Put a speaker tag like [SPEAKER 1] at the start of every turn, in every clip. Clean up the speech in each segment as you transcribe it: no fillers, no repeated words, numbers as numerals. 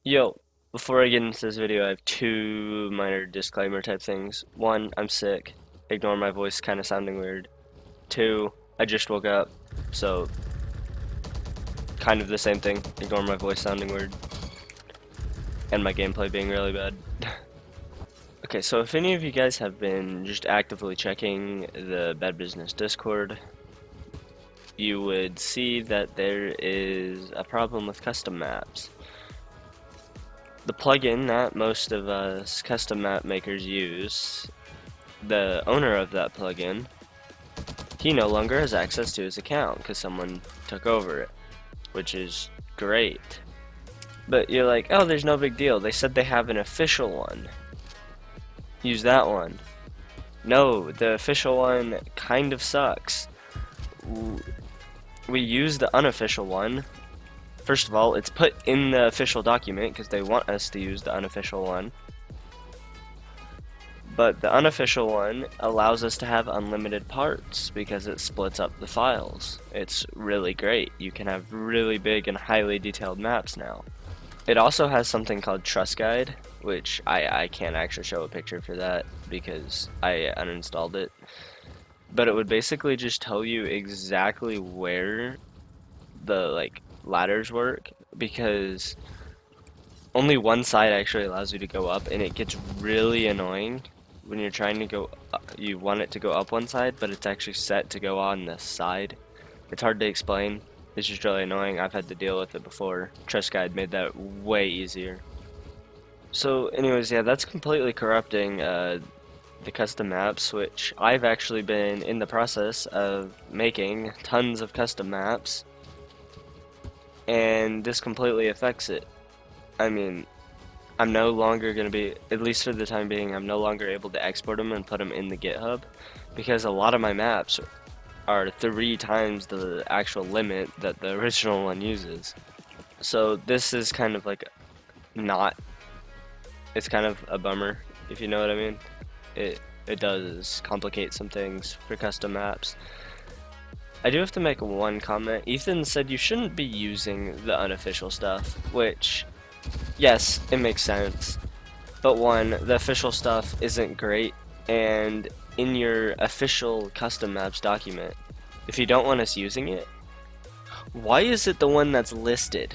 [SPEAKER 1] Yo, before I get into this video, I have two minor disclaimer type things. One, I'm sick. Ignore my voice kind of sounding weird. Two, I just woke up, so kind of the same thing. Ignore my voice sounding weird and my gameplay being really bad. Okay, so if any of you guys have been just actively checking the Bad Business Discord, you would see that there is a problem with custom maps. The plugin that most of us custom map makers use, the owner of that plugin, he no longer has access to his account because someone took over it, which is great. But you're like, oh, there's no big deal. They said they have an official one. Use that one. No, the official one kind of sucks. We use the unofficial one. First of all, it's put in the official document because they want us to use the unofficial one. But the unofficial one allows us to have unlimited parts because it splits up the files. It's really great. You can have really big and highly detailed maps now. It also has something called Trust Guide, which I can't actually show a picture for that because I uninstalled it. But it would basically just tell you exactly where the ladders work, because only one side actually allows you to go up, and it gets really annoying when you're trying to go you want it to go up one side, but it's actually set to go on the side. It's hard to explain. It's just really annoying. I've had to deal with it before. Trust Guide made that way easier. So anyways, yeah, that's completely corrupting the custom maps, which I've actually been in the process of making tons of custom maps, and this completely affects it. I mean, I'm no longer going to be, at least for the time being, I'm no longer able to export them and put them in the GitHub because a lot of my maps are 3 times the actual limit that the original one uses. So this is kind of like not, it's kind of a bummer, if you know what I mean. It does complicate some things for custom maps. I do have to make one comment. Ethan said you shouldn't be using the unofficial stuff, which, yes, it makes sense. But one, the official stuff isn't great, and in your official custom maps document, if you don't want us using it, why is it the one that's listed?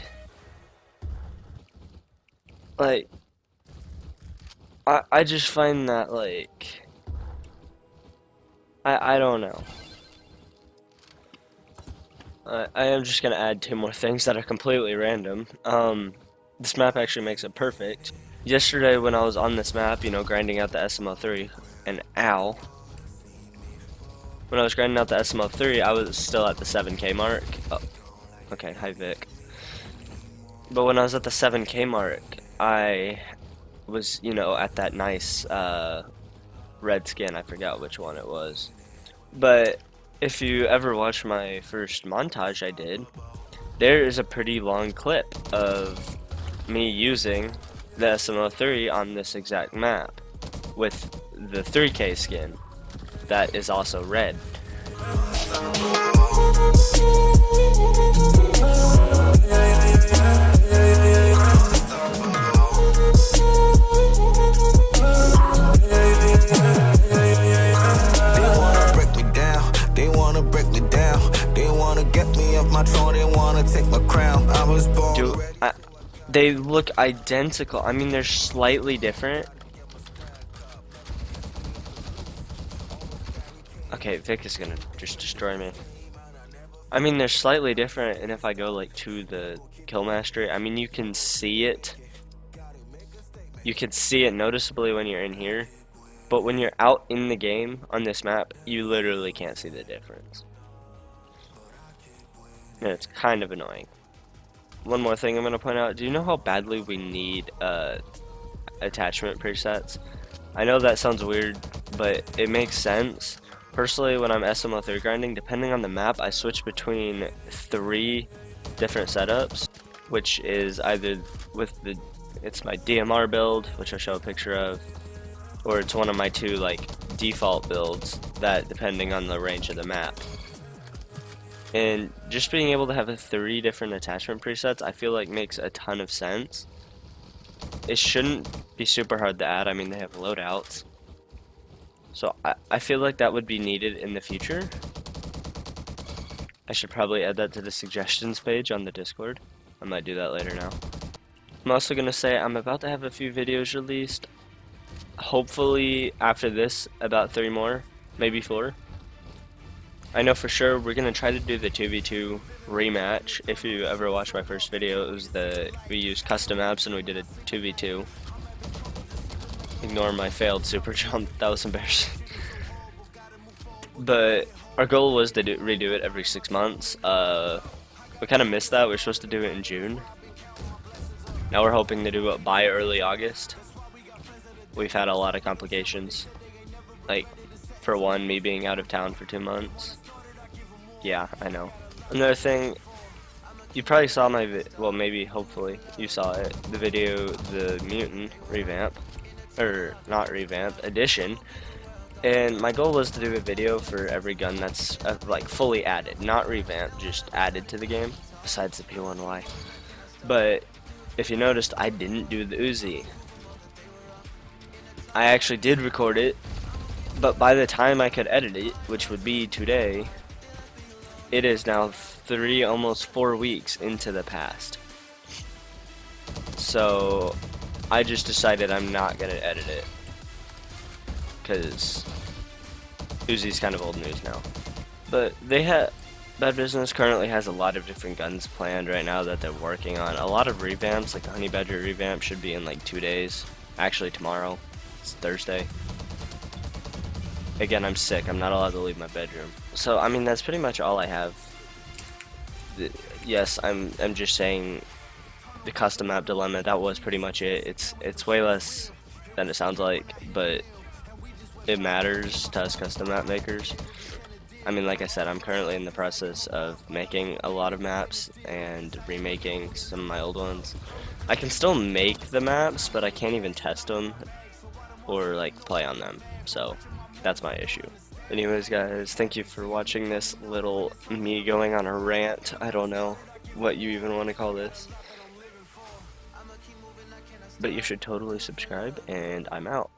[SPEAKER 1] Like, I just find that, like, I don't know. I am just gonna add 2 more things that are completely random. This map actually makes it perfect. Yesterday when I was on this map, you know, grinding out the SMO3, and ow. When I was grinding out the SMO3, I was still at the 7K mark. Oh, okay, hi Vic. But when I was at the 7K mark, I was, you know, at that nice red skin. I forgot which one it was. But if you ever watch my first montage I did, there is a pretty long clip of me using the SMO3 on this exact map with the 3K skin that is also red. They look identical. I mean, they're slightly different. Okay, Vic is gonna just destroy me. I mean, they're slightly different, and if I go like to the kill mastery, I mean, you can see it. You can see it noticeably when you're in here, but when you're out in the game on this map, you literally can't see the difference. And it's kind of annoying. One more thing I'm going to point out. Do you know how badly we need attachment presets? I know that sounds weird, but it makes sense. Personally, when I'm SMO3 grinding, depending on the map, I switch between 3 different setups, which is either with it's my DMR build, which I'll show a picture of, or it's one of my 2 default builds that depending on the range of the map. And just being able to have 3 different attachment presets, I feel like makes a ton of sense. it shouldn't be super hard to add. I mean, they have loadouts. So I feel like that would be needed in the future. I should probably add that to the suggestions page on the Discord. I might do that later now. I'm also going to say I'm about to have a few videos released. Hopefully after this, about 3 more, maybe 4. I know for sure we're going to try to do the 2v2 rematch. If you ever watched my first video, it was we used custom maps and we did a 2v2. Ignore my failed super jump, that was embarrassing. But our goal was to redo it every 6 months. We kind of missed that. We were supposed to do it in June. Now we're hoping to do it by early August. We've had a lot of complications. Like, for one, me being out of town for 2 months. Yeah, I know. Another thing, you probably saw well, maybe, hopefully, you saw it. The video, the Mutant revamp. Or, not revamp, edition. And my goal was to do a video for every gun that's like fully added, not revamped, just added to the game, besides the P1Y. But if you noticed, I didn't do the Uzi. I actually did record it, but by the time I could edit it, which would be today, it is now 3, almost 4 weeks into the past. So I just decided I'm not gonna edit it, because Uzi's kind of old news now. But Bad Business currently has a lot of different guns planned right now that they're working on. A lot of revamps, like the Honey Badger revamp should be in like 2 days. Actually tomorrow. It's Thursday. Again, I'm sick. I'm not allowed to leave my bedroom. So I mean that's pretty much all I have. Yes, I'm just saying the custom map Delimma, that was pretty much it. It's way less than it sounds like, but it matters to us custom map makers. I mean, like I said, I'm currently in the process of making a lot of maps and remaking some of my old ones. I can still make the maps, but I can't even test them or like play on them, so that's my issue. Anyways guys, thank you for watching this little me going on a rant. I don't know what you even want to call this, but you should totally subscribe, and I'm out.